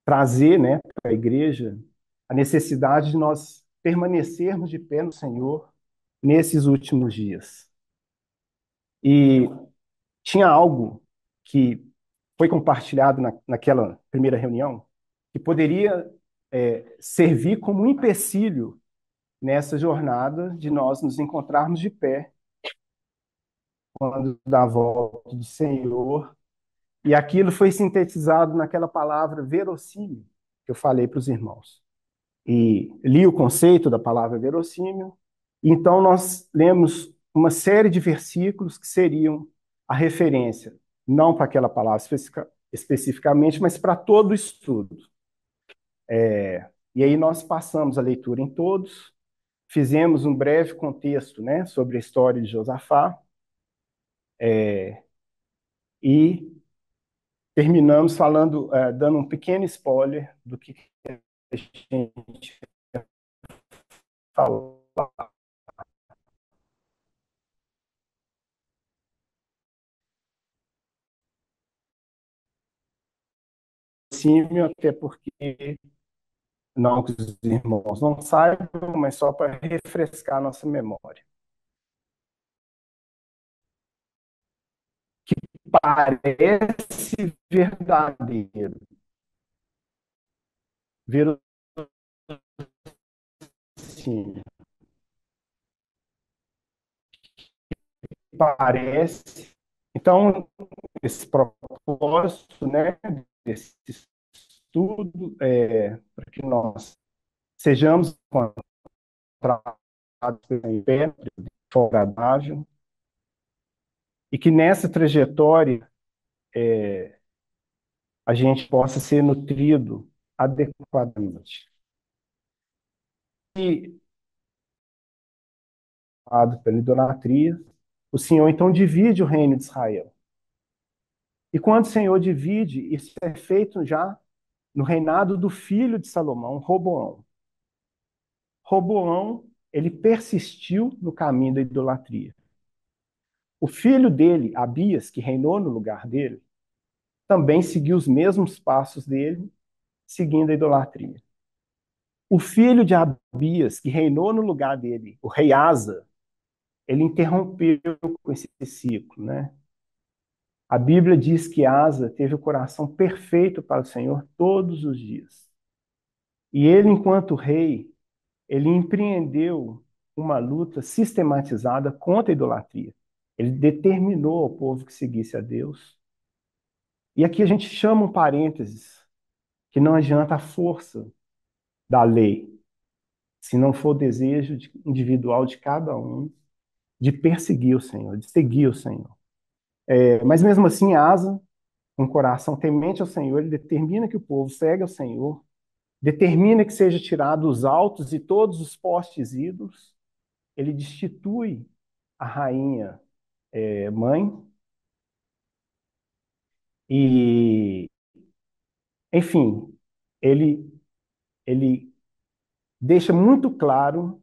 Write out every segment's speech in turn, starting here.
trazer, né, para a igreja a necessidade de nós permanecermos de pé no Senhor nesses últimos dias. E tinha algo que foi compartilhado naquela primeira reunião que poderia servir como um empecilho nessa jornada de nós nos encontrarmos de pé quando da volta do Senhor. E aquilo foi sintetizado naquela palavra verossímil que eu falei para os irmãos. E li o conceito da palavra verossímil. Então nós lemos uma série de versículos que seriam a referência, não para aquela palavra especificamente, mas para todo o estudo. E aí nós passamos a leitura em todos, fizemos um breve contexto, né, sobre a história de Josafá, e terminamos falando, dando um pequeno spoiler do que a gente falou assim, até porque, não que os irmãos não saibam, mas só para refrescar a nossa memória. Parece verdadeiro, verossímil, parece. Então, esse propósito, né, desse estudo, para que nós sejamos encontrados em pé, agradável, e que nessa trajetória a gente possa ser nutrido adequadamente. E, pela idolatria, o Senhor então divide o reino de Israel. E quando o Senhor divide, isso é feito já no reinado do filho de Salomão, Roboão. Roboão, ele persistiu no caminho da idolatria. O filho dele, Abias, que reinou no lugar dele, também seguiu os mesmos passos dele, seguindo a idolatria. O filho de Abias, que reinou no lugar dele, o rei Asa, ele interrompeu com esse ciclo, né? A Bíblia diz que Asa teve o coração perfeito para o Senhor todos os dias. E ele, enquanto rei, ele empreendeu uma luta sistematizada contra a idolatria. Ele determinou ao povo que seguisse a Deus. E aqui a gente chama um parênteses, que não adianta a força da lei, se não for o desejo individual de cada um de perseguir o Senhor, de seguir o Senhor. Mas mesmo assim, Asa, um coração temente ao Senhor, ele determina que o povo segue ao Senhor, determina que seja tirado os altos e todos os postes ídolos, ele destitui a rainha mãe e, enfim, ele, ele deixa muito claro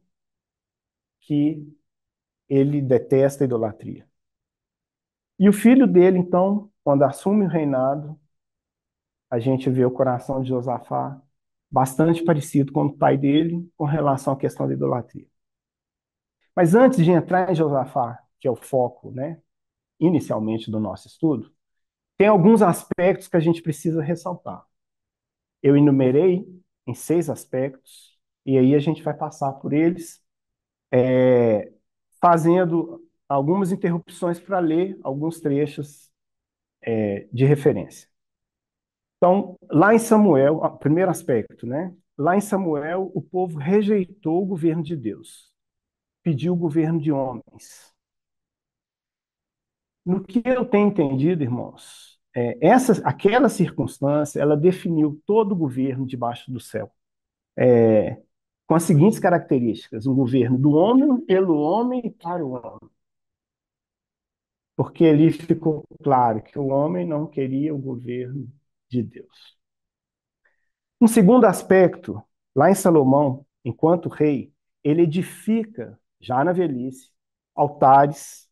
que ele detesta a idolatria. E o filho dele, então, quando assume o reinado, a gente vê o coração de Josafá bastante parecido com o pai dele com relação à questão da idolatria. Mas antes de entrar em Josafá, que é o foco, né, inicialmente do nosso estudo, tem alguns aspectos que a gente precisa ressaltar. Eu enumerei em 6 aspectos, e aí a gente vai passar por eles, fazendo algumas interrupções para ler alguns trechos de referência. Então, lá em Samuel, primeiro aspecto, né? Lá em Samuel, o povo rejeitou o governo de Deus, pediu o governo de homens. No que eu tenho entendido, irmãos, aquela circunstância, ela definiu todo o governo debaixo do céu, com as seguintes características: um governo do homem, pelo homem e para o homem. Porque ali ficou claro que o homem não queria o governo de Deus. Um segundo aspecto, lá em Salomão, enquanto rei, ele edifica, já na velhice, altares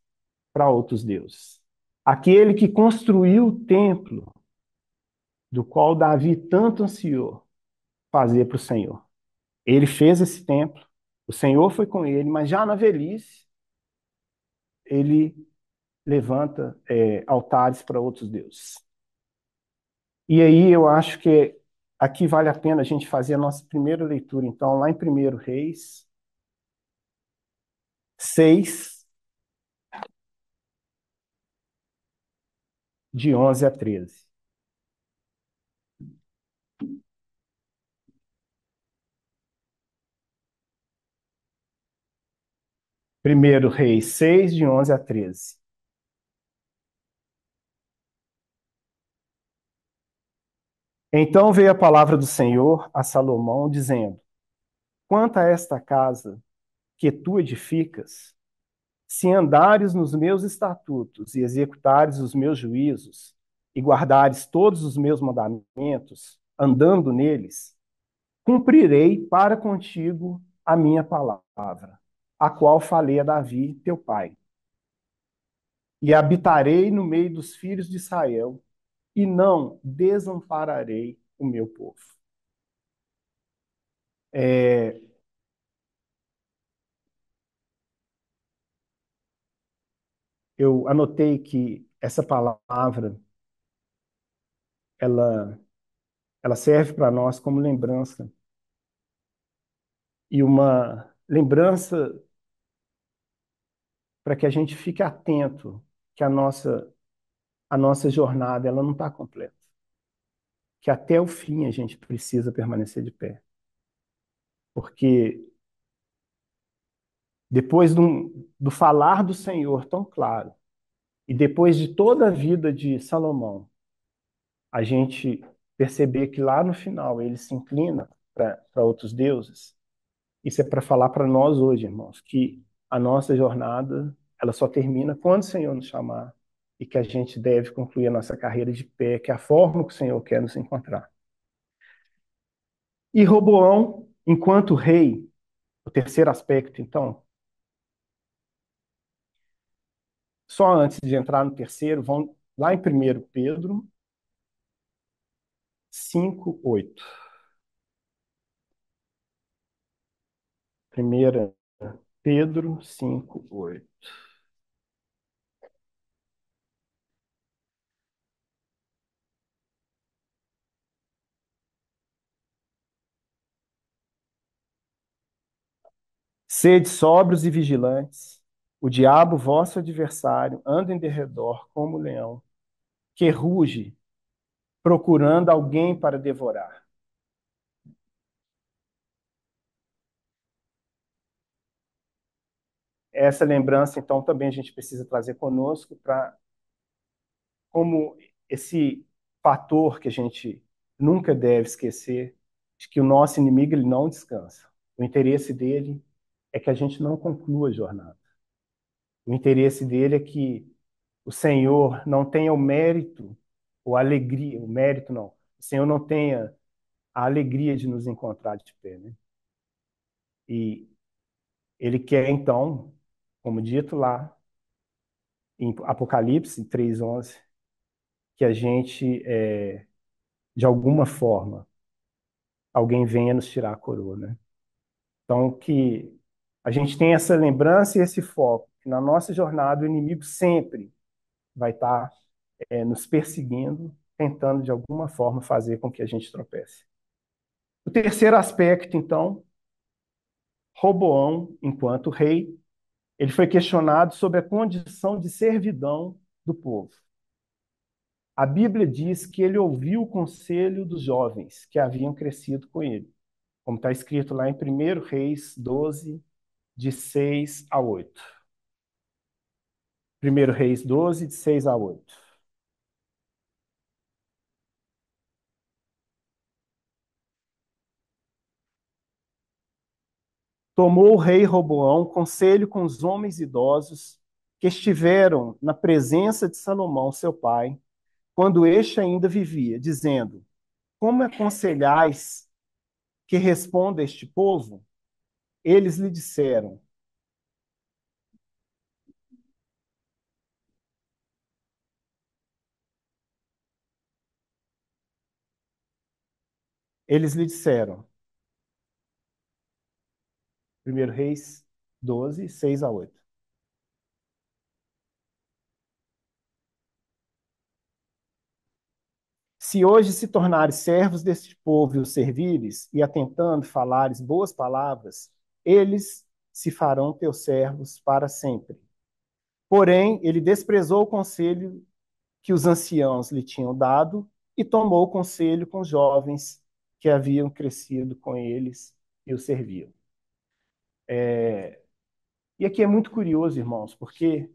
para outros deuses. Aquele que construiu o templo do qual Davi tanto ansiou fazer para o Senhor. Ele fez esse templo, o Senhor foi com ele, mas já na velhice, ele levanta altares para outros deuses. E aí eu acho que aqui vale a pena a gente fazer a nossa primeira leitura, então, lá em 1 Reis 6, de 11 a 13. 1 Reis 6, de 11 a 13. Então veio a palavra do Senhor a Salomão, dizendo: Quanto a esta casa que tu edificas, se andares nos meus estatutos e executares os meus juízos, e guardares todos os meus mandamentos, andando neles, cumprirei para contigo a minha palavra, a qual falei a Davi, teu pai. E habitarei no meio dos filhos de Israel, e não desampararei o meu povo. É, eu anotei que essa palavra, ela, ela serve para nós como lembrança, e uma lembrança para que a gente fique atento que a nossa jornada ela não está completa, que até o fim a gente precisa permanecer de pé, porque depois do falar do Senhor tão claro, e depois de toda a vida de Salomão, a gente perceber que lá no final ele se inclina para outros deuses, isso é para falar para nós hoje, irmãos, que a nossa jornada ela só termina quando o Senhor nos chamar e que a gente deve concluir a nossa carreira de pé, que é a forma que o Senhor quer nos encontrar. E Roboão, enquanto rei, o terceiro aspecto, então, só antes de entrar no terceiro, vão lá em 1 Pedro 5:8. 1 Pedro 5:8. Sede sóbrios e vigilantes. O diabo, vosso adversário, anda em derredor como leão, que ruge, procurando alguém para devorar. Essa lembrança, então, também a gente precisa trazer conosco para como esse fator que a gente nunca deve esquecer, de que o nosso inimigo ele não descansa. O interesse dele é que a gente não conclua a jornada. O interesse dele é que o Senhor não tenha o mérito ou a alegria, o mérito não. O Senhor não tenha a alegria de nos encontrar de pé, né? E ele quer então, como dito lá em Apocalipse 3:11, que a gente de alguma forma alguém venha nos tirar a coroa, né? Então que a gente tenha essa lembrança e esse foco, que na nossa jornada o inimigo sempre vai estar nos perseguindo, tentando de alguma forma fazer com que a gente tropece. O terceiro aspecto, então, Roboão, enquanto rei, ele foi questionado sobre a condição de servidão do povo. A Bíblia diz que ele ouviu o conselho dos jovens que haviam crescido com ele, como está escrito lá em 1 Reis 12, de 6 a 8. 1 Reis 12, de 6 a 8. Tomou o rei Roboão conselho com os homens idosos que estiveram na presença de Salomão, seu pai, quando este ainda vivia, dizendo: Como aconselhais que responda este povo? Eles lhe disseram: Eles lhe disseram, 1 Reis 12, 6 a 8. Se hoje se tornares servos deste povo e os servires, e atentando falares boas palavras, eles se farão teus servos para sempre. Porém, ele desprezou o conselho que os anciãos lhe tinham dado e tomou conselho com os jovens que haviam crescido com eles e o serviam. E aqui é muito curioso, irmãos, porque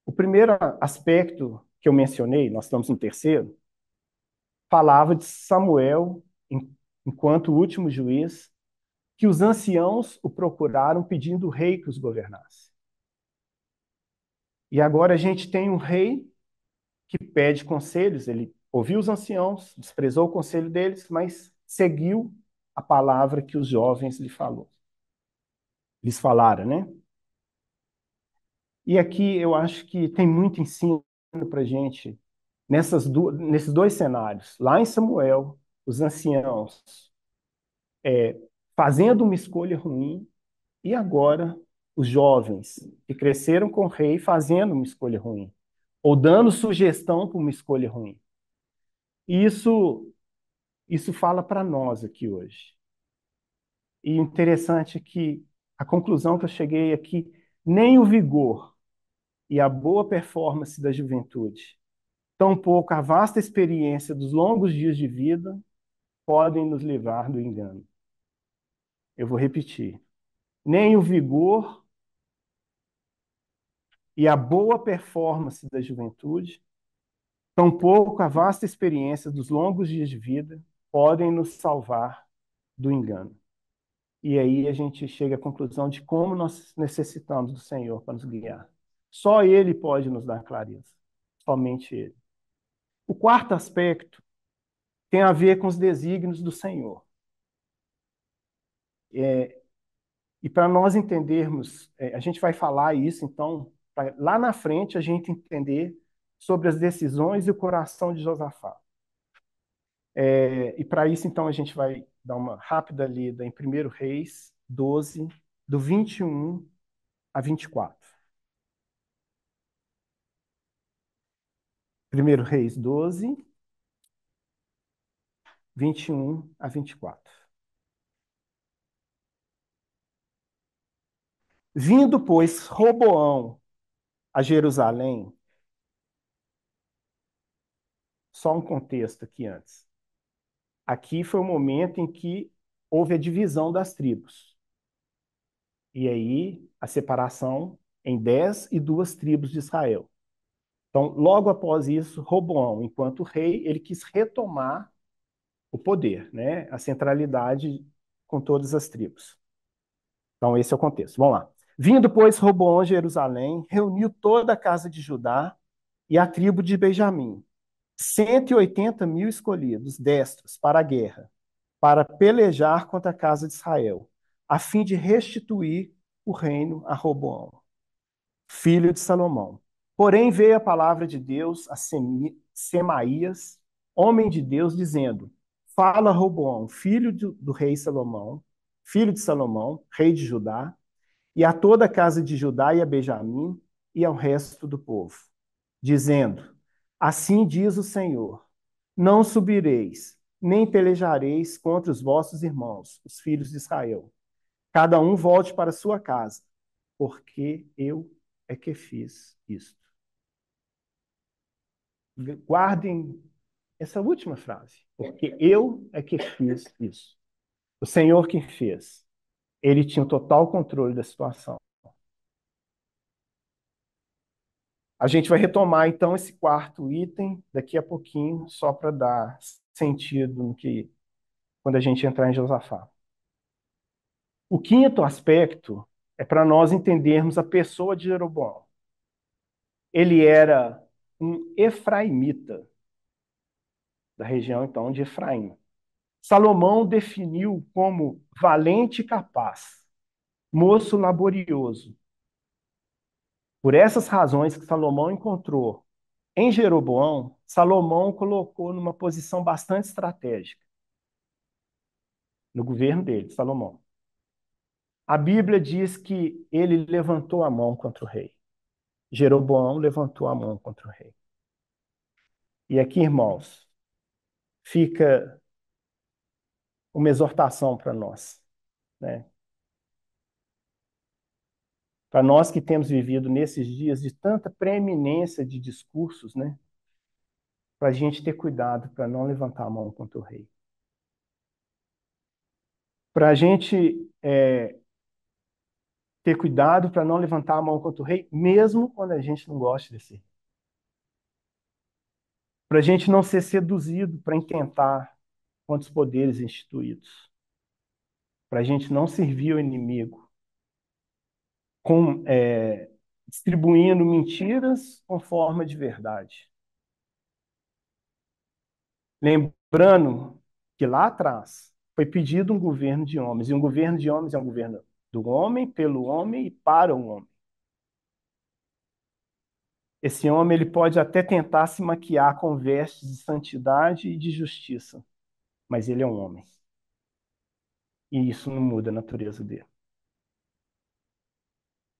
o primeiro aspecto que eu mencionei, nós estamos no terceiro, falava de Samuel, enquanto último juiz, que os anciãos o procuraram pedindo o rei que os governasse. E agora a gente tem um rei que pede conselhos, ele ouviu os anciãos, desprezou o conselho deles, mas seguiu a palavra que os jovens lhes falaram, né? E aqui eu acho que tem muito ensino para a gente nesses dois cenários. Lá em Samuel, os anciãos fazendo uma escolha ruim, e agora os jovens que cresceram com o rei fazendo uma escolha ruim, ou dando sugestão para uma escolha ruim. E isso fala para nós aqui hoje. E interessante é que a conclusão que eu cheguei é que nem o vigor e a boa performance da juventude, tampouco a vasta experiência dos longos dias de vida podem nos livrar do engano. Eu vou repetir. Nem o vigor e a boa performance da juventude, tampouco a vasta experiência dos longos dias de vida podem nos salvar do engano. E aí a gente chega à conclusão de como nós necessitamos do Senhor para nos guiar. Só Ele pode nos dar clareza. Somente Ele. O quarto aspecto tem a ver com os desígnios do Senhor. E para nós entendermos, a gente vai falar isso, então, lá na frente a gente entender sobre as decisões e o coração de Josafá. E para isso, então, a gente vai dar uma rápida lida em 1 Reis 12, do 21 a 24. 1 Reis 12, 21 a 24. Vindo, pois, Roboão a Jerusalém, só um contexto aqui antes. Aqui foi o momento em que houve a divisão das tribos. E aí, a separação em 10 e 2 tribos de Israel. Então, logo após isso, Roboão, enquanto rei, ele quis retomar o poder, né? A centralidade com todas as tribos. Então, esse é o contexto. Vamos lá. Vindo, pois, Roboão a Jerusalém, reuniu toda a casa de Judá e a tribo de Benjamim, 180 mil escolhidos, destros, para a guerra, para pelejar contra a casa de Israel, a fim de restituir o reino a Roboão, filho de Salomão. Porém veio a palavra de Deus a Semaías, homem de Deus, dizendo: Fala, Roboão, filho do rei Salomão, filho de Salomão, rei de Judá, e a toda a casa de Judá e a Benjamim e ao resto do povo, dizendo: Assim diz o Senhor: Não subireis, nem pelejareis contra os vossos irmãos, os filhos de Israel. Cada um volte para sua casa, porque eu é que fiz isto. Guardem essa última frase, porque eu é que fiz isso. O Senhor que fez. Ele tinha o total controle da situação. A gente vai retomar então esse quarto item daqui a pouquinho, só para dar sentido no que quando a gente entrar em Josafá. O quinto aspecto é para nós entendermos a pessoa de Jeroboão. Ele era um efraimita, da região então de Efraim. Salomão definiu como valente e capaz, moço laborioso. Por essas razões que Salomão encontrou em Jeroboão, Salomão colocou numa posição bastante estratégica. no governo dele, Salomão. A Bíblia diz que ele levantou a mão contra o rei. Jeroboão levantou a mão contra o rei. E aqui, irmãos, fica uma exortação para nós, né? Para nós que temos vivido nesses dias de tanta preeminência de discursos, né? Para a gente ter cuidado para não levantar a mão contra o rei. Para a gente ter cuidado para não levantar a mão contra o rei, mesmo quando a gente não gosta desse rei. Para a gente não ser seduzido para intentar contra os poderes instituídos. Para a gente não servir ao inimigo com, distribuindo mentiras com forma de verdade. Lembrando que lá atrás foi pedido um governo de homens, e um governo de homens é um governo do homem, pelo homem e para o homem. Esse homem ele pode até tentar se maquiar com vestes de santidade e de justiça, mas ele é um homem. E isso não muda a natureza dele.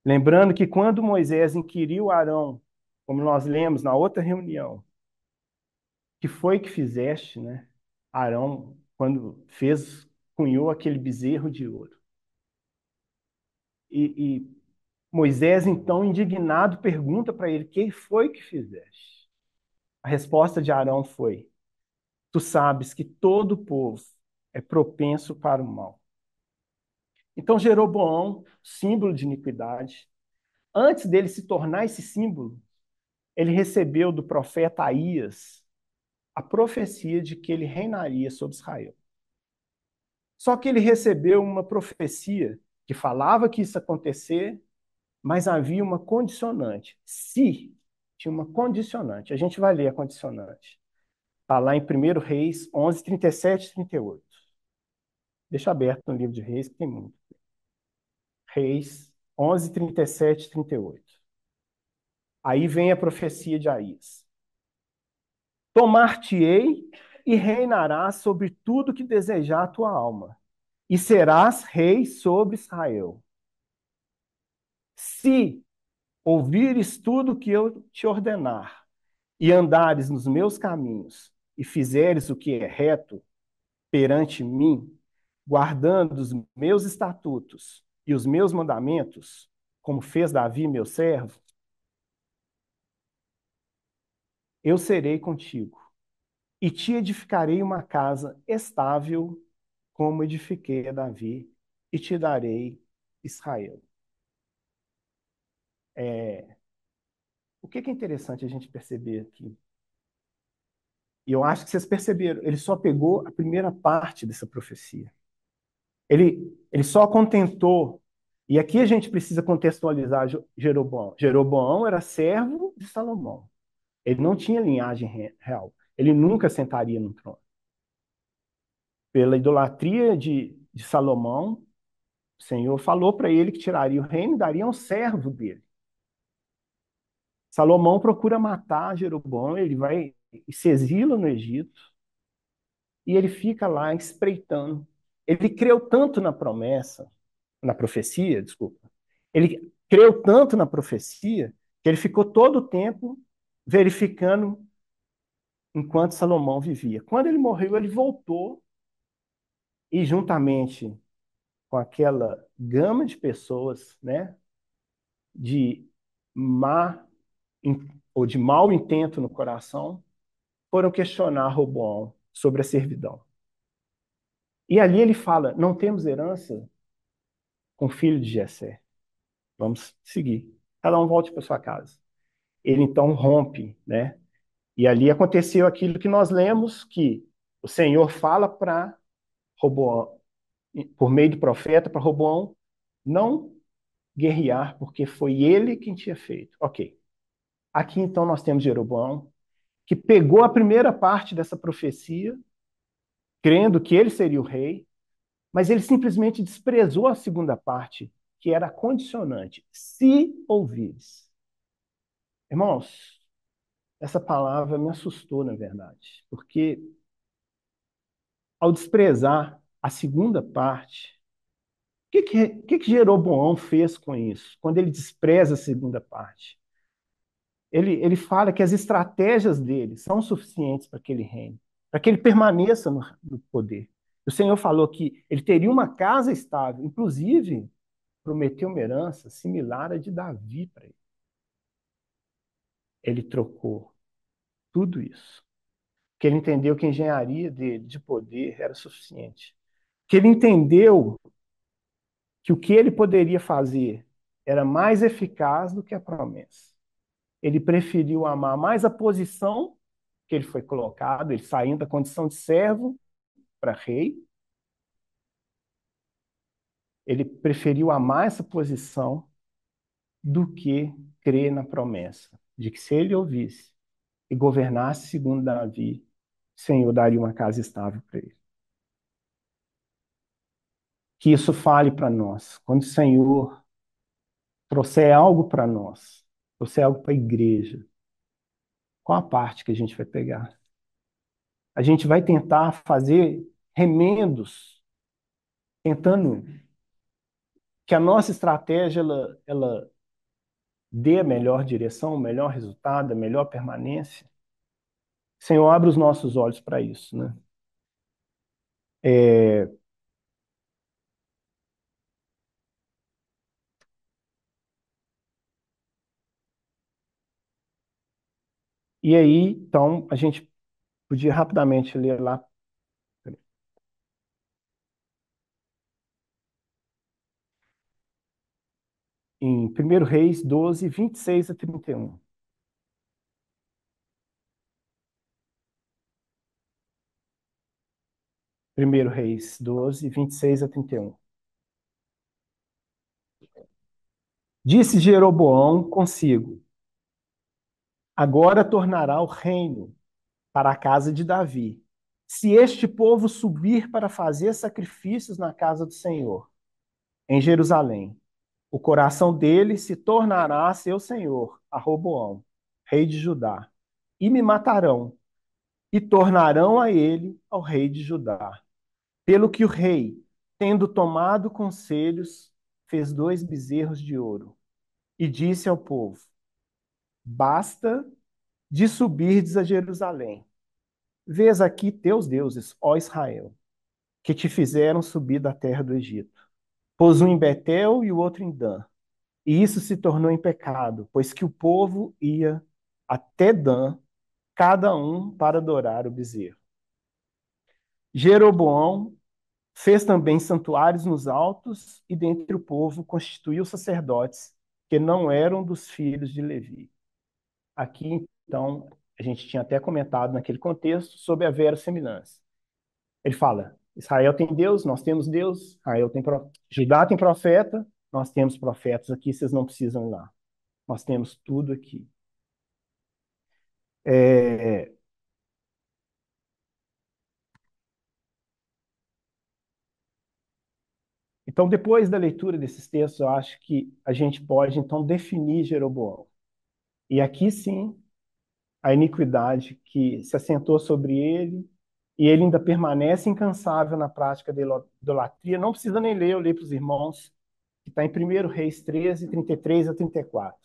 Lembrando que quando Moisés inquiriu Arão, como nós lemos na outra reunião, que foi que fizeste, né? Arão, quando fez, cunhou aquele bezerro de ouro. E Moisés, então, indignado, pergunta para ele: quem foi que fizeste? A resposta de Arão foi: tu sabes que todo o povo é propenso para o mal. Então, Jeroboão, símbolo de iniquidade, antes dele se tornar esse símbolo, ele recebeu do profeta Aías a profecia de que ele reinaria sobre Israel. Só que ele recebeu uma profecia que falava que isso ia acontecer, mas havia uma condicionante. Se tinha uma condicionante, a gente vai ler a condicionante. Está lá em 1 Reis 11, 37 e 38. Deixa aberto no livro de Reis, que tem muito. Reis 11, 37 e 38. Aí vem a profecia de Aías. Tomar-te-ei e reinarás sobre tudo que desejar a tua alma, e serás rei sobre Israel. Se ouvires tudo que eu te ordenar, e andares nos meus caminhos, e fizeres o que é reto perante mim, guardando os meus estatutos e os meus mandamentos, como fez Davi, meu servo, eu serei contigo e te edificarei uma casa estável, como edifiquei a Davi, e te darei Israel. O que é interessante a gente perceber aqui? E eu acho que vocês perceberam, ele só pegou a primeira parte dessa profecia. Ele só contentou. E aqui a gente precisa contextualizar Jeroboão. Jeroboão era servo de Salomão. Ele não tinha linhagem real. Ele nunca sentaria no trono. Pela idolatria de Salomão, o Senhor falou para ele que tiraria o reino e daria a um servo dele. Salomão procura matar Jeroboão, ele vai e se exila no Egito e ele fica lá espreitando. Ele creu tanto na promessa, na profecia, desculpa. Ele creu tanto na profecia que ele ficou todo o tempo verificando enquanto Salomão vivia. Quando ele morreu, ele voltou e juntamente com aquela gama de pessoas, né, de má ou de mau intento no coração, foram questionar Roboão sobre a servidão. E ali ele fala: não temos herança com o filho de Jessé. Vamos seguir. Cada um volte para sua casa. Ele então rompe, né? E ali aconteceu aquilo que nós lemos, que o Senhor fala para Roboão, por meio do profeta, para Roboão não guerrear, porque foi ele quem tinha feito. Ok. Aqui então nós temos Jeroboão, que pegou a primeira parte dessa profecia, crendo que ele seria o rei, mas ele simplesmente desprezou a segunda parte, que era a condicionante: se ouvires. Irmãos, essa palavra me assustou, na verdade, porque ao desprezar A segunda parte, o que que Jeroboão fez com isso? Quando ele despreza a segunda parte, ele fala que as estratégias dele são suficientes para que ele reine, para que ele permaneça no poder. O Senhor falou que ele teria uma casa estável, inclusive prometeu uma herança similar à de Davi para ele. Ele trocou tudo isso, porque ele entendeu que a engenharia dele de poder era suficiente. Que ele entendeu que o que ele poderia fazer era mais eficaz do que a promessa. Ele preferiu amar mais a posição que ele foi colocado, ele saindo da condição de servo para rei, ele preferiu amar essa posição do que crer na promessa de que se ele ouvisse e governasse segundo Davi, o Senhor daria uma casa estável para ele. Que isso fale para nós. Quando o Senhor trouxer algo para nós, trouxer algo para a igreja, qual a parte que a gente vai pegar? A gente vai tentar fazer remendos, tentando que a nossa estratégia ela dê a melhor direção, o melhor resultado, a melhor permanência. Senhor, abre os nossos olhos para isso, né? É, e aí, então, a gente podia rapidamente ler lá em 1 Reis 12, 26 a 31. 1 Reis 12, 26 a 31. Disse Jeroboão consigo: agora tornará o reino para a casa de Davi, se este povo subir para fazer sacrifícios na casa do Senhor, em Jerusalém. O coração dele se tornará seu senhor, a Roboão, rei de Judá, e me matarão, e tornarão a ele ao rei de Judá. Pelo que o rei, tendo tomado conselhos, fez 2 bezerros de ouro, e disse ao povo: basta de subirdes a Jerusalém. Vês aqui teus deuses, ó Israel, que te fizeram subir da terra do Egito. Pôs um em Betel e o outro em Dan. E isso se tornou em pecado, pois que o povo ia até Dan, cada um para adorar o bezerro. Jeroboão fez também santuários nos altos e dentre o povo constituiu sacerdotes que não eram dos filhos de Levi. Aqui, então, a gente tinha até comentado naquele contexto sobre a verossimilhança. Ele fala: Israel tem Deus, nós temos Deus, Judá tem profeta, nós temos profetas aqui, vocês não precisam ir lá. Nós temos tudo aqui. É, Então, depois da leitura desses textos, eu acho que a gente pode, então, definir Jeroboão. E aqui sim, a iniquidade que se assentou sobre ele, e ele ainda permanece incansável na prática da idolatria. Não precisa nem ler, eu leio para os irmãos, que está em 1 Reis 13, 33 a 34.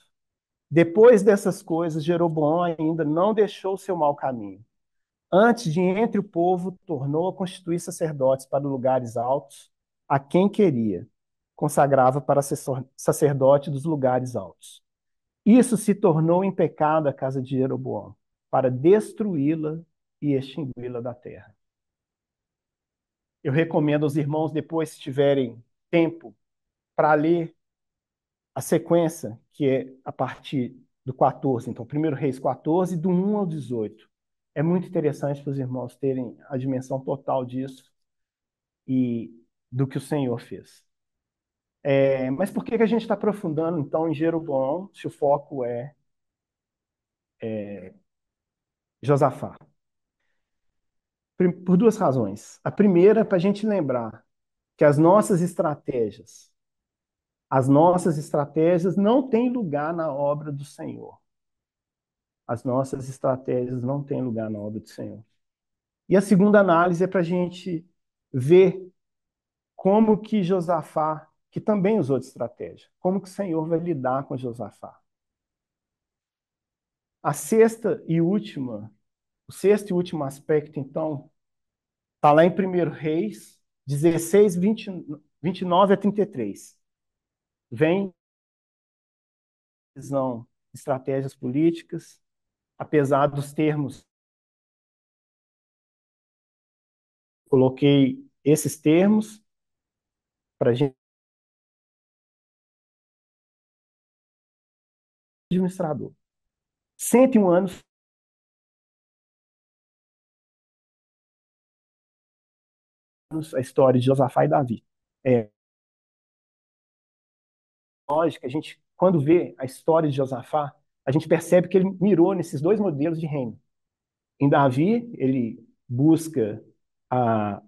Depois dessas coisas, Jeroboão ainda não deixou o seu mau caminho. Antes de entre o povo, tornou a constituir sacerdotes para lugares altos, a quem queria, consagrava para sacerdote dos lugares altos. Isso se tornou em pecado a casa de Jeroboão, para destruí-la e extingui-la da terra. Eu recomendo aos irmãos, depois, se tiverem tempo, para ler a sequência, que é a partir do 14, então, 1 Reis 14, do 1 ao 18. É muito interessante para os irmãos terem a dimensão total disso e do que o Senhor fez. Mas por que que a gente está aprofundando, então, em Jeroboão, se o foco é Josafá? Por 2 razões. A primeira, para a gente lembrar que as nossas estratégias não têm lugar na obra do Senhor. As nossas estratégias não têm lugar na obra do Senhor. E a segunda análise é para a gente ver como que Josafá, que também usou de estratégia, como que o Senhor vai lidar com Josafá. A sexta e última, o sexto e último aspecto, então, está lá em 1 Reis 16, 29 a 33. Vem visão, estratégias políticas, apesar dos termos, coloquei esses termos para a gente administrador. 101 anos a história de Josafá e Davi. É lógico, a gente, quando vê a história de Josafá, a gente percebe que ele mirou nesses dois modelos de reino. Em Davi, ele busca a,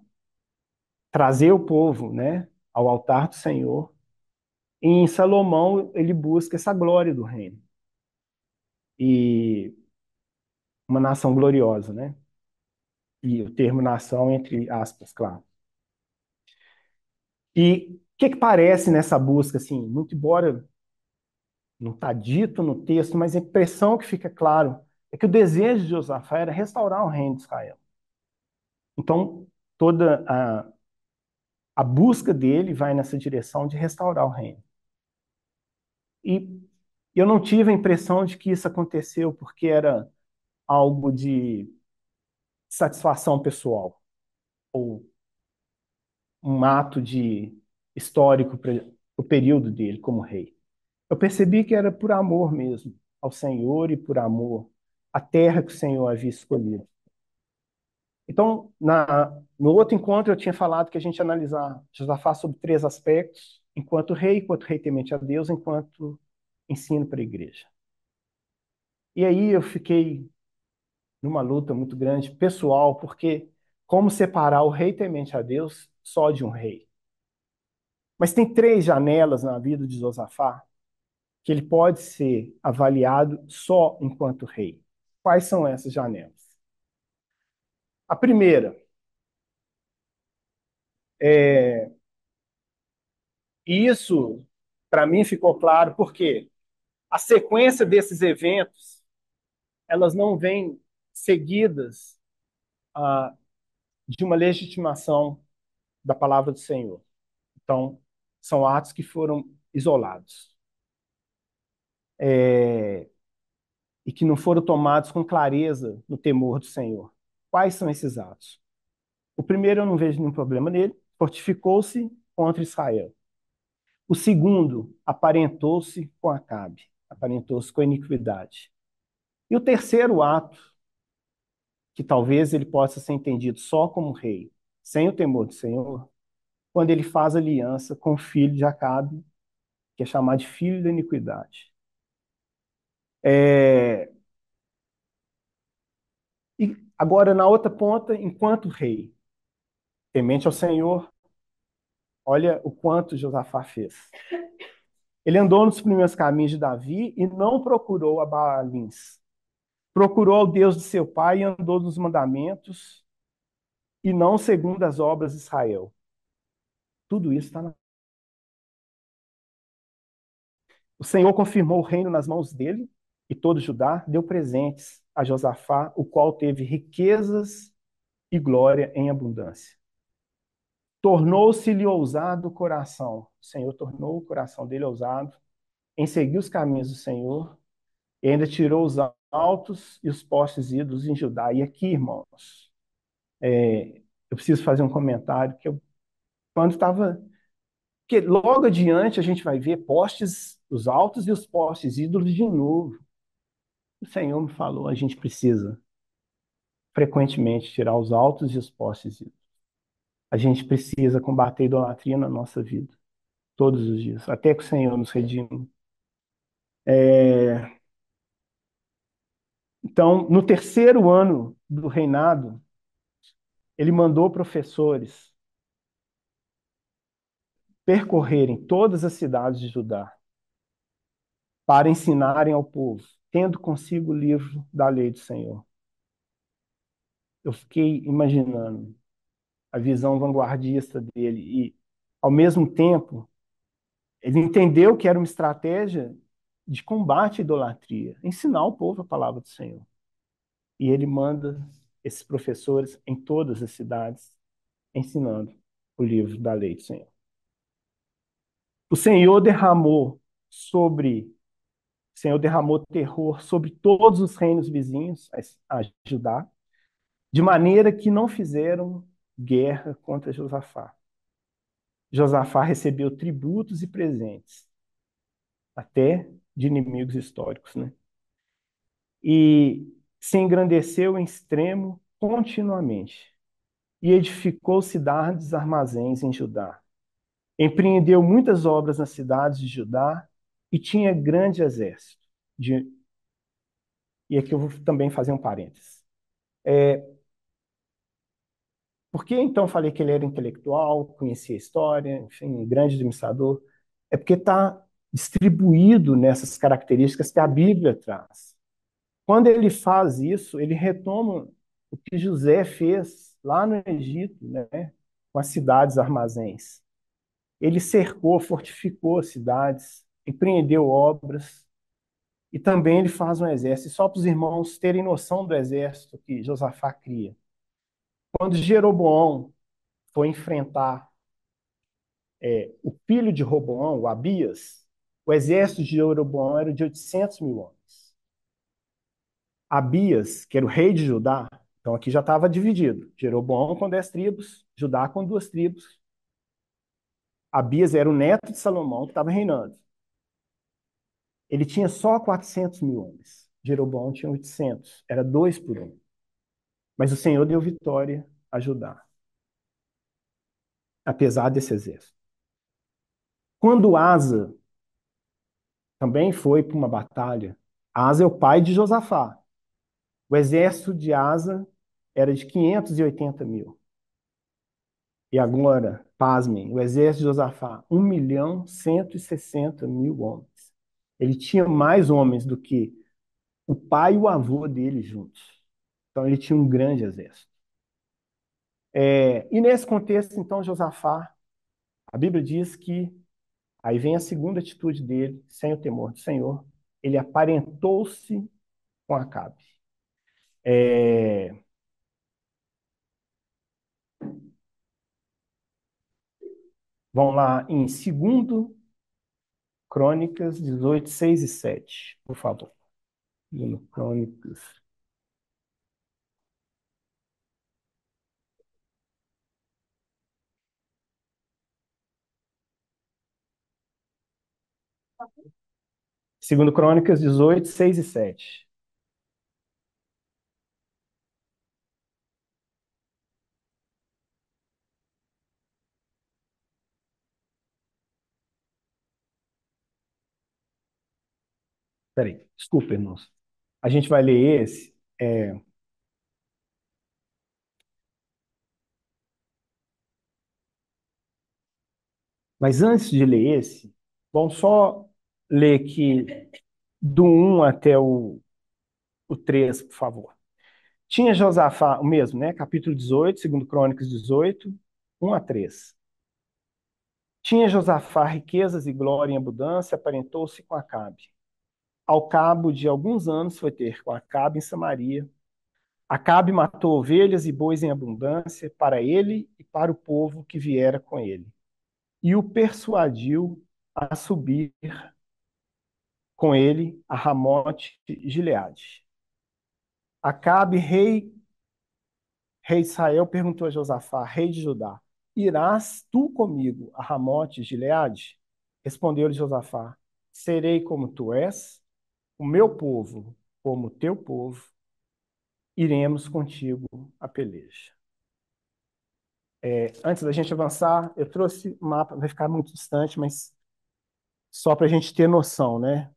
trazer o povo, né, ao altar do Senhor. E em Salomão, ele busca essa glória do reino. E uma nação gloriosa, né? E o termo nação entre aspas, claro. E o que parece nessa busca, assim, muito embora não está dito no texto, mas a impressão que fica claro é que o desejo de Josafá era restaurar o reino de Israel. Então, toda a busca dele vai nessa direção de restaurar o reino. E eu não tive a impressão de que isso aconteceu porque era algo de satisfação pessoal ou um ato de histórico para o período dele como rei. Eu percebi que era por amor mesmo ao Senhor e por amor à terra que o Senhor havia escolhido. Então, no outro encontro, eu tinha falado que a gente ia analisar Josafá sobre três aspectos: enquanto rei temente a Deus, enquanto ensino para a igreja. E aí eu fiquei numa luta muito grande, pessoal, porque como separar o rei temente a Deus só de um rei? Mas tem três janelas na vida de Josafá que ele pode ser avaliado só enquanto rei. Quais são essas janelas? A primeira é, e isso para mim ficou claro porque a sequência desses eventos, elas não vêm seguidas ah, de uma legitimação da palavra do Senhor. Então, são atos que foram isolados e que não foram tomados com clareza no temor do Senhor. Quais são esses atos? O primeiro, eu não vejo nenhum problema nele, fortificou-se contra Israel. O segundo, aparentou-se com Acabe, aparentou-se com a iniquidade. E o terceiro ato, que talvez ele possa ser entendido só como rei, sem o temor do Senhor, quando ele faz aliança com o filho de Acabe, que é chamado de filho da iniquidade. É... E agora, na outra ponta, enquanto rei, temente ao Senhor, olha o quanto Josafá fez. Ele andou nos primeiros caminhos de Davi e não procurou a Baalins. Procurou ao Deus de seu pai e andou nos mandamentos e não segundo as obras de Israel. Tudo isso está na... O Senhor confirmou o reino nas mãos dele e todo Judá deu presentes a Josafá, o qual teve riquezas e glória em abundância. Tornou-se-lhe ousado o coração. O Senhor tornou o coração dele ousado em seguir os caminhos do Senhor e ainda tirou os altos e os postes ídolos em Judá. E aqui, irmãos, eu preciso fazer um comentário que eu, quando estava... Porque logo adiante a gente vai ver postes, os altos e os postes ídolos de novo. O Senhor me falou, a gente precisa frequentemente tirar os altos e os postes ídolos. A gente precisa combater a idolatria na nossa vida, todos os dias, até que o Senhor nos redima. Então, no terceiro ano do reinado, ele mandou professores percorrerem todas as cidades de Judá para ensinarem ao povo, tendo consigo o livro da lei do Senhor. Eu fiquei imaginando a visão vanguardista dele Ao mesmo tempo, ele entendeu que era uma estratégia de combate à idolatria, ensinar o povo a palavra do Senhor. E ele manda esses professores em todas as cidades ensinando o livro da lei do Senhor. O Senhor derramou sobre, o Senhor derramou terror sobre todos os reinos vizinhos a Judá, de maneira que não fizeram guerra contra Josafá. Josafá recebeu tributos e presentes, até de inimigos históricos, né? E se engrandeceu em extremo continuamente, e edificou cidades, armazéns em Judá. Empreendeu muitas obras nas cidades de Judá e tinha grande exército. De... E aqui eu vou também fazer um parênteses. Por que então falei que ele era intelectual, conhecia a história, enfim, um grande administrador? É porque está distribuído nessas características que a Bíblia traz. Quando ele faz isso, ele retoma o que José fez lá no Egito, né, com as cidades armazéns. Ele cercou, fortificou as cidades, empreendeu obras, e também ele faz um exército. E só para os irmãos terem noção do exército que Josafá cria. Quando Jeroboão foi enfrentar o filho de Roboão, o Abias, o exército de Jeroboão era de 800 mil homens. Abias, que era o rei de Judá, então aqui já estava dividido. Jeroboão com 10 tribos, Judá com 2 tribos. Abias era o neto de Salomão que estava reinando. Ele tinha só 400 mil homens. Jeroboão tinha 800. Era 2 por 1. Mas o Senhor deu vitória a Judá, apesar desse exército. Quando Asa também foi para uma batalha, Asa é o pai de Josafá. O exército de Asa era de 580 mil. E agora, pasmem, o exército de Josafá, 1.160.000 homens. Ele tinha mais homens do que o pai e o avô dele juntos. Então ele tinha um grande exército. E nesse contexto, então, Josafá, a Bíblia diz que, aí vem a segunda atitude dele, sem o temor do Senhor, ele aparentou-se com Acabe. É, vamos lá em 2 Crônicas 18, 6 e 7, por favor. 2 Crônicas. Segundo Crônicas 18, 6 e 7. Peraí, desculpa, irmãos. A gente vai ler esse. Mas antes de ler esse, vamos só ler aqui do 1 até o 3, por favor. Tinha Josafá, o mesmo, né? Capítulo 18, segundo Crônicas 18, 1 a 3. Tinha Josafá riquezas e glória em abundância, aparentou-se com Acabe. Ao cabo de alguns anos foi ter com Acabe em Samaria. Acabe matou ovelhas e bois em abundância para ele e para o povo que viera com ele. E o persuadiu a subir com ele a Ramote Gileade. Acabe, rei de Israel, perguntou a Josafá, rei de Judá: Irás tu comigo a Ramote Gileade? Respondeu-lhe Josafá: Serei como tu és, o meu povo como o teu povo, iremos contigo a peleja. Antes da gente avançar, eu trouxe um mapa, vai ficar muito distante, mas só para a gente ter noção, né?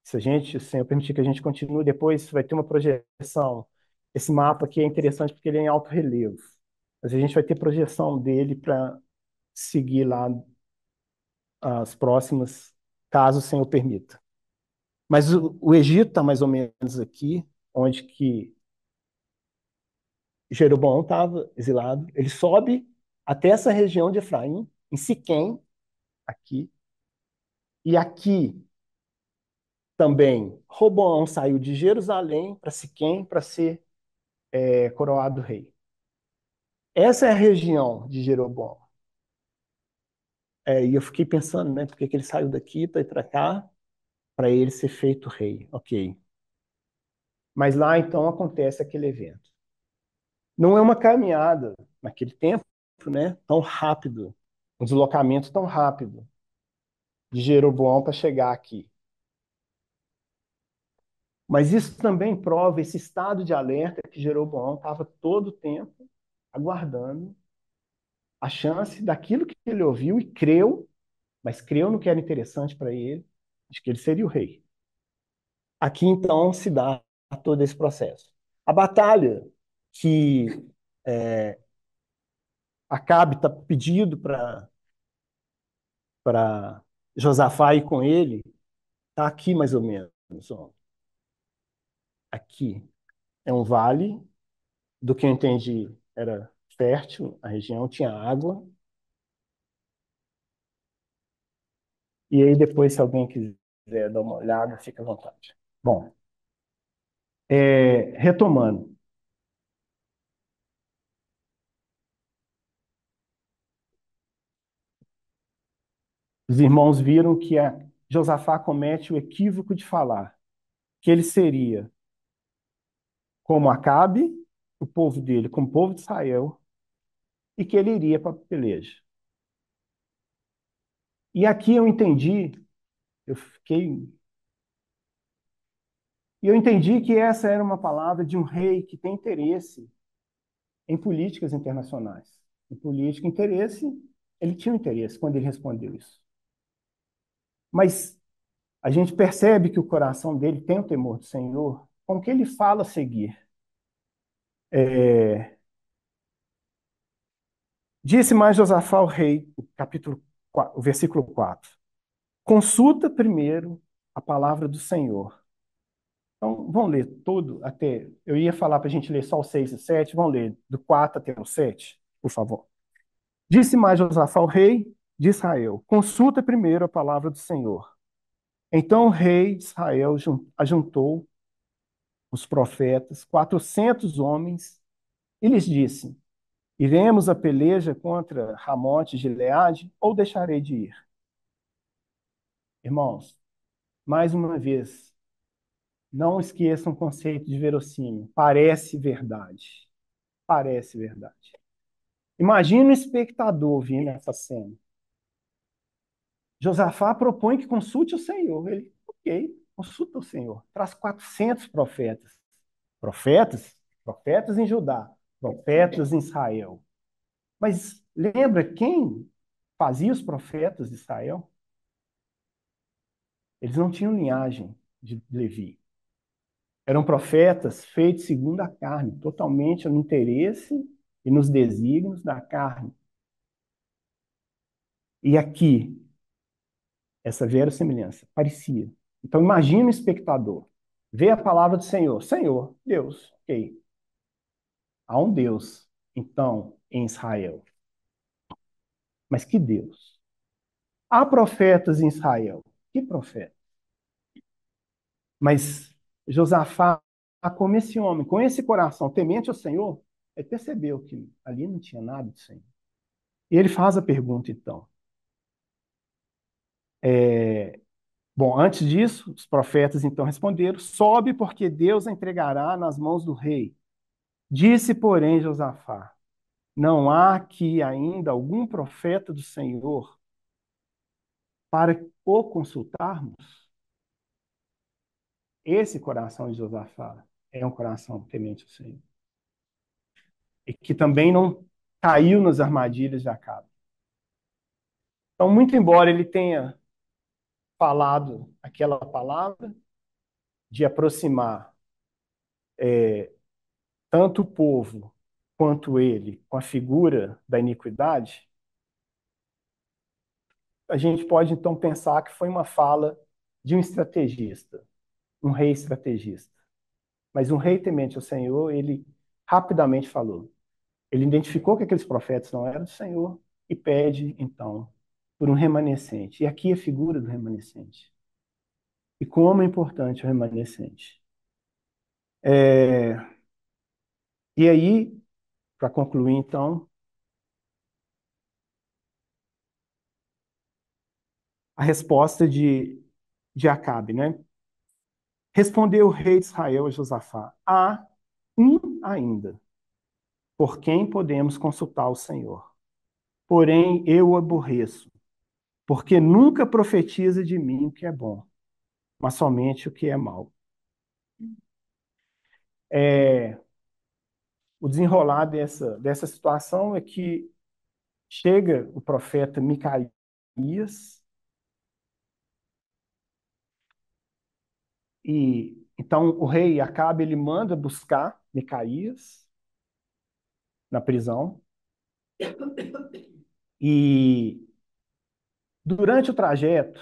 Se a gente, se o Senhor permitir que a gente continue, depois vai ter uma projeção. Esse mapa aqui é interessante porque ele é em alto relevo. Mas a gente vai ter projeção dele para seguir lá as próximas, caso o Senhor permita. Mas o Egito está mais ou menos aqui, onde que Jeroboão estava exilado. Ele sobe até essa região de Efraim, em Siquém, aqui. E aqui também, Roboão saiu de Jerusalém para Siquém para ser coroado rei. Essa é a região de Jeroboão. E eu fiquei pensando, né, por que que ele saiu daqui para ir para cá, para ele ser feito rei. Ok. Mas lá então acontece aquele evento. Não é uma caminhada naquele tempo, né, tão rápido, um deslocamento tão rápido de Jeroboão para chegar aqui. Mas isso também prova esse estado de alerta que Jeroboão estava todo o tempo aguardando a chance daquilo que ele ouviu e creu, mas creu no que era interessante para ele, de que ele seria o rei. Aqui então se dá todo esse processo. A batalha que Acabe está pedindo para Josafá ir com ele, está aqui mais ou menos. Ó. Aqui é um vale, do que eu entendi, era fértil, a região tinha água. E aí depois, se alguém quiser dar uma olhada, fica à vontade. Bom, retomando. Os irmãos viram que Josafá comete o equívoco de falar que ele seria como Acabe, o povo dele, como o povo de Israel, e que ele iria para a peleja. E aqui eu entendi, eu fiquei. E eu entendi que essa era uma palavra de um rei que tem interesse em políticas internacionais. Em política, interesse, ele tinha um interesse quando ele respondeu isso. Mas a gente percebe que o coração dele tem o temor do Senhor, com o que ele fala a seguir. É, Disse mais Josafá ao rei, o versículo 4. Consulta primeiro a palavra do Senhor. Então, vamos ler tudo até. Eu ia falar para a gente ler só o 6 e 7, vamos ler do 4 até o 7, por favor. Disse mais Josafá ao rei de Israel: Consulta primeiro a palavra do Senhor. Então o rei de Israel ajuntou os profetas, 400 homens, e lhes disse: Iremos a peleja contra Ramote de Gileade ou deixarei de ir? Irmãos, mais uma vez, não esqueçam o conceito de verossímil. Parece verdade. Parece verdade. Imagina o espectador vendo essa cena. Josafá propõe que consulte o Senhor. Ele, ok, consulta o Senhor. Traz 400 profetas. Profetas? Profetas em Judá. Profetas em Israel. Mas lembra quem fazia os profetas de Israel? Eles não tinham linhagem de Levi. Eram profetas feitos segundo a carne, totalmente no interesse e nos desígnios da carne. E aqui, essa verossimilhança parecia. Então imagina o espectador, vê a palavra do Senhor. Senhor, Deus, ok. Há um Deus, então, em Israel. Mas que Deus? Há profetas em Israel. Que profeta? Mas Josafá, como esse homem, com esse coração temente ao Senhor, ele percebeu que ali não tinha nada do Senhor. E ele faz a pergunta, então. Bom, antes disso, os profetas então responderam: Sobe, porque Deus a entregará nas mãos do rei. Disse, porém, Josafá: Não há aqui ainda algum profeta do Senhor para o consultarmos? Esse coração de Josafá é um coração temente ao Senhor. E que também não caiu nas armadilhas de Acabe. Então, muito embora ele tenha falado aquela palavra de aproximar tanto o povo quanto ele com a figura da iniquidade, a gente pode então pensar que foi uma fala de um estrategista, um rei estrategista. Mas um rei temente ao Senhor, ele rapidamente falou. Ele identificou que aqueles profetas não eram do Senhor e pede, então, por um remanescente. E aqui a figura do remanescente. E como é importante o remanescente. É, e aí, para concluir, então, a resposta de Acabe, né? Respondeu o rei de Israel a Josafá: há um ainda, por quem podemos consultar o Senhor. Porém, eu o aborreço, porque nunca profetiza de mim o que é bom, mas somente o que é mal. É, o desenrolar dessa situação é que chega o profeta Micaías e então o rei Acabe ele manda buscar Micaías na prisão e durante o trajeto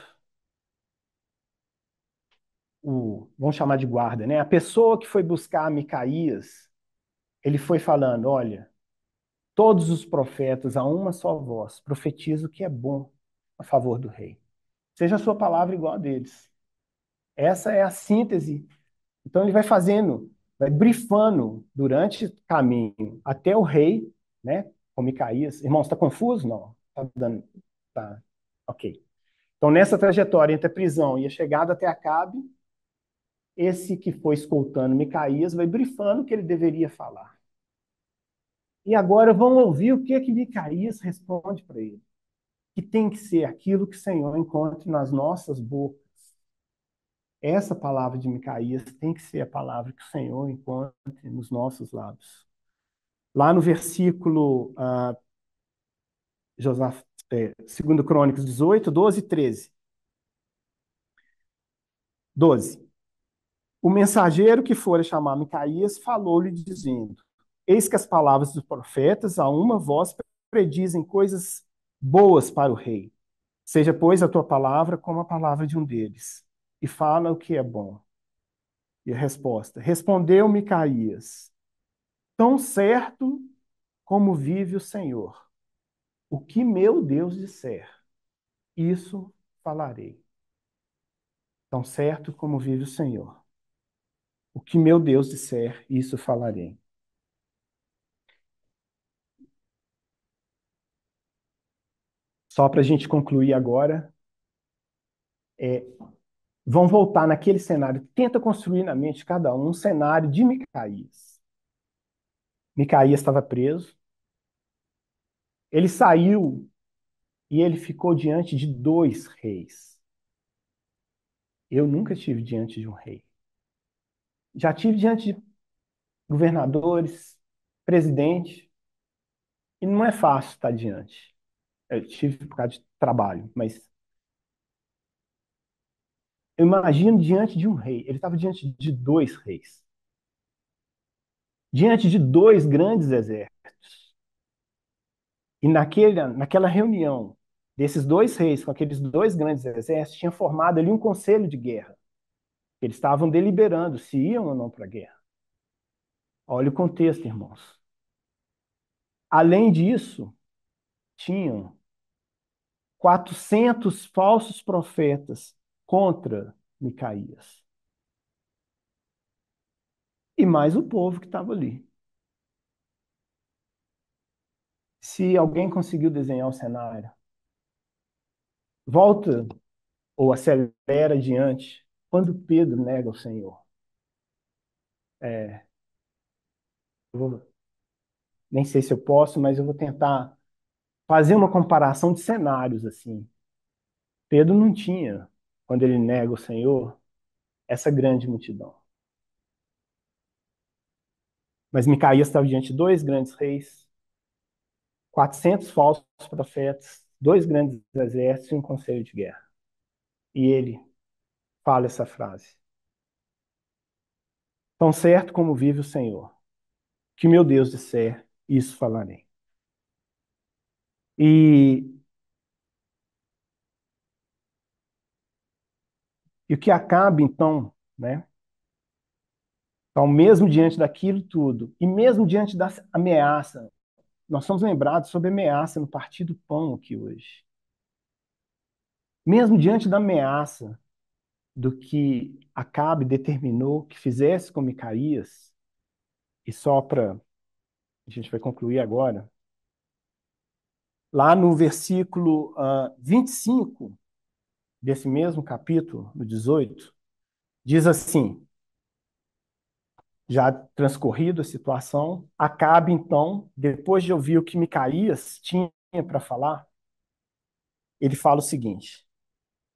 vamos chamar de guarda, né? A pessoa que foi buscar Micaías, ele foi falando, olha, todos os profetas a uma só voz profetizam o que é bom a favor do rei. Seja a sua palavra igual a deles. Essa é a síntese. Então ele vai fazendo, vai brifando durante o caminho até o rei, né? Com Micaías. Irmão, está confuso? Não. Tá dando. Tá. Ok. Então, nessa trajetória entre a prisão e a chegada até Acabe, esse que foi escoltando Micaías vai brifando o que ele deveria falar. E agora vão ouvir o que Micaías responde para ele. Que tem que ser aquilo que o Senhor encontre nas nossas bocas. Essa palavra de Micaías tem que ser a palavra que o Senhor encontre nos nossos lábios. Lá no versículo Josaf, 2 Crônicas 18, 12 e 13. 12. O mensageiro que fora chamar Micaías falou-lhe dizendo: eis que as palavras dos profetas a uma voz predizem coisas boas para o rei. Seja, pois, a tua palavra como a palavra de um deles, e fala o que é bom. E a resposta: respondeu Micaías: tão certo como vive o Senhor, o que meu Deus disser, isso falarei. Tão certo como vive o Senhor, o que meu Deus disser, isso falarei. Só para a gente concluir agora, é, vão voltar naquele cenário, tenta construir na mente de cada um cenário de Micaías. Micaías estava preso, ele saiu e ele ficou diante de dois reis. Eu nunca estive diante de um rei. Já tive diante de governadores, presidente, e não é fácil estar diante. Eu tive por causa de trabalho, mas eu imagino diante de um rei. Ele estava diante de dois reis, diante de dois grandes exércitos. E naquela reunião desses dois reis com aqueles dois grandes exércitos, tinha formado ali um conselho de guerra. Eles estavam deliberando se iam ou não para a guerra. Olha o contexto, irmãos. Além disso, tinham 400 falsos profetas contra Micaías. E mais o povo que estava ali. Se alguém conseguiu desenhar o cenário, volta ou acelera adiante quando Pedro nega o Senhor. É, nem sei se eu posso, mas eu vou tentar fazer uma comparação de cenários assim. Pedro não tinha, quando ele nega o Senhor, essa grande multidão. Mas Micaías estava diante de dois grandes reis, 400 falsos profetas, dois grandes exércitos e um conselho de guerra. E ele fala essa frase: tão certo como vive o Senhor, que meu Deus disser, isso falarei. E, e o que acaba, então, né, Então, mesmo diante daquilo tudo, e mesmo diante da ameaça, nós somos lembrados sobre a ameaça no partir do pão aqui hoje. Mesmo diante da ameaça do que Acabe determinou que fizesse com Micaías, e só para a gente vai concluir agora, lá no versículo 25 desse mesmo capítulo, no 18, diz assim: já transcorrido a situação, Acabe, então, depois de ouvir o que Micaías tinha para falar, ele fala o seguinte: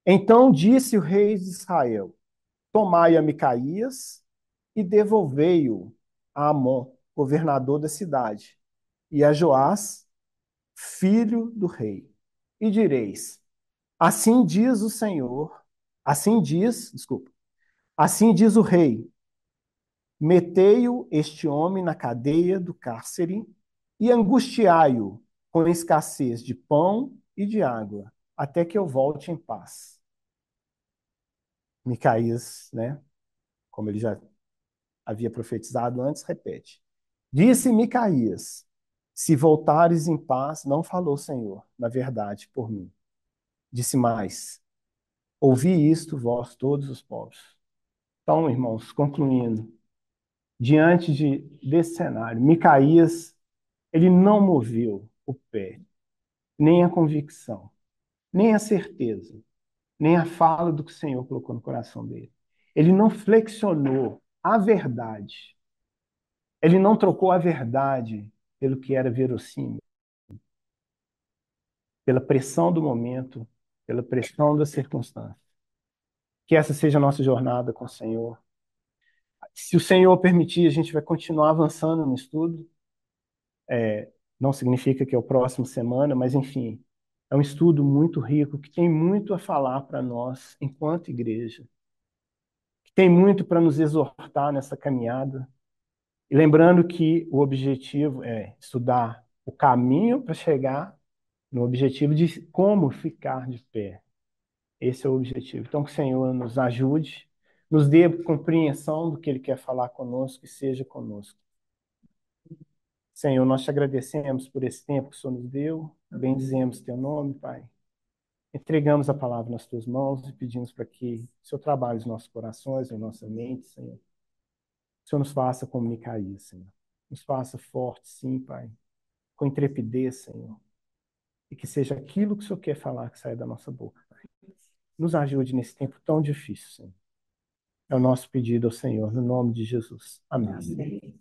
Então disse o rei de Israel: Tomai a Micaías e devolvei-o a Amon, governador da cidade, e a Joás, filho do rei. E direis: Assim diz o Senhor, assim diz o rei: Metei-o este homem na cadeia do cárcere e angustiai-o com escassez de pão e de água, até que eu volte em paz. Micaías, né, como ele já havia profetizado antes, repete. Disse Micaías: Se voltares em paz, não falou o Senhor, na verdade, por mim. Disse mais: Ouvi isto, vós todos os povos. Então, irmãos, concluindo, desse cenário, Micaías, ele não moveu o pé, nem a convicção, nem a certeza, nem a fala do que o Senhor colocou no coração dele. Ele não flexionou a verdade. Ele não trocou a verdade pelo que era verossímil, pela pressão do momento, pela pressão das circunstâncias. Que essa seja a nossa jornada com o Senhor. Se o Senhor permitir, a gente vai continuar avançando no estudo. Não significa que é o próximo semana, mas enfim, é um estudo muito rico que tem muito a falar para nós enquanto igreja, que tem muito para nos exortar nessa caminhada. E lembrando que o objetivo é estudar o caminho para chegar no objetivo de como ficar de pé. Esse é o objetivo. Então, que o Senhor nos ajude, nos dê compreensão do que Ele quer falar conosco e seja conosco. Senhor, nós te agradecemos por esse tempo que o Senhor nos deu, bendizemos teu nome, Pai. Entregamos a palavra nas tuas mãos e pedimos para que o Senhor trabalhe os nossos corações, em nossa mente, Senhor. O Senhor nos faça como Micaías, Senhor. Nos faça fortes, sim, Pai, com intrepidez, Senhor. E que seja aquilo que o Senhor quer falar que saia da nossa boca, Pai. Nos ajude nesse tempo tão difícil, Senhor. É o nosso pedido ao Senhor, no nome de Jesus. Amém.